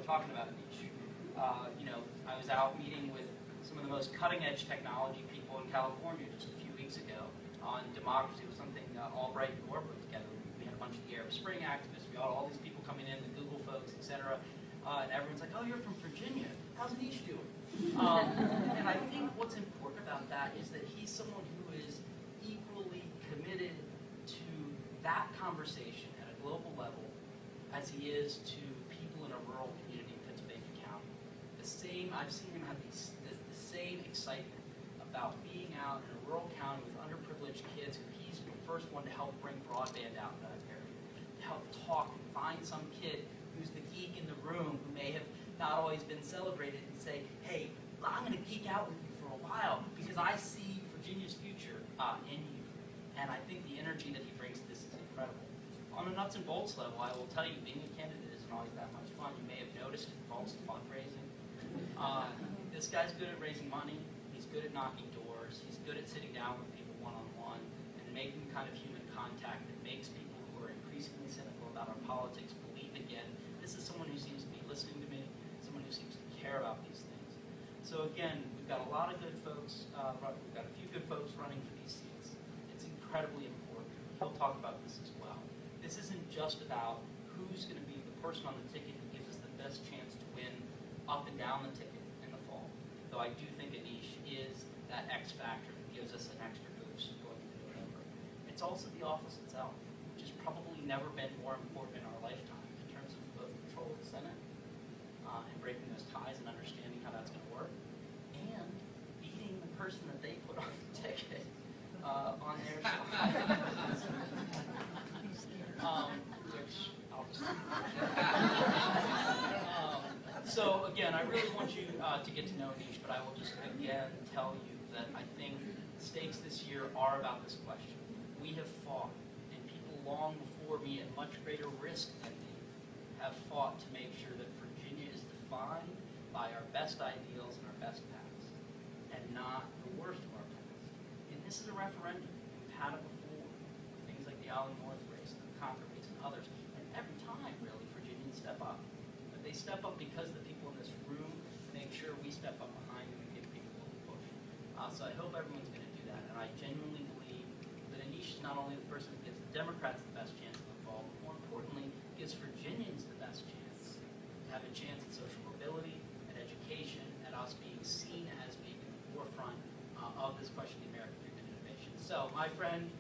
talking about Aneesh. You know, I was out meeting with some of the most cutting-edge technology people in California just a few weeks ago on democracy. It was something Albright and Gore put together. We had a bunch of the Arab Spring activists. We had all these people coming in, the Google folks, etc. And everyone's like, "Oh, you're from Virginia. How's Aneesh doing?" And I think what's important about that is that he's someone who is equally committed to that conversation at a global level as he is to people in a rural community in Pennsylvania County. I've seen him have the same excitement about being out in a rural county with underprivileged kids, who he's the first one to help bring broadband out in that area, to help talk and find some kid who's the geek in the room who may have not always been celebrated and say, "Hey, I'm going to geek out with you for a while because I see Virginia's future in you." And I think the energy that he brings to this is incredible. On a nuts and bolts level, I will tell you, being a candidate isn't always that much fun. You may have noticed it involves fundraising. This guy's good at raising money. He's good at knocking doors. He's good at sitting down with people one-on-one and making the kind of human contact that makes people who are increasingly cynical about our politics believe again. This is someone who seems to be listening to me, someone who seems to care about these things. So again, we've got a lot of good folks. We've got a few good folks running for these seats. It's incredibly important. He'll talk about this as well. This isn't just about who's going to be the person on the ticket who gives us the best chance to win up and down the ticket in the fall. Though I do think Aneesh is that X factor that gives us an extra boost going into November. It's also the office itself, which has probably never been more important in our lifetime in terms of both control of the Senate and breaking those ties and understanding how that's going to work, and beating the person that they put on the ticket on their side. Which I'll just so again, I really want you to get to know Aneesh, but I will just again tell you that I think the stakes this year are about this question. We have fought, and people long before me at much greater risk than me have fought to make sure that Virginia is defined by our best ideals and our best paths, and not the worst of our paths. And this is a referendum. We've had it before. Things like the Allen North race, the Concord race, and others. And every time, really, Virginians step up. But they step up because the people in this room make sure we step up behind them and give people a little push. So I hope everyone's going to do that. And I genuinely believe that Aneesh is not only the person who gives the Democrats the best chance to fall, but more importantly, gives Virginians the best chance to have a chance at social mobility, at education, at us being seen as being in the forefront of this question of the American dream and innovation. So, my friend,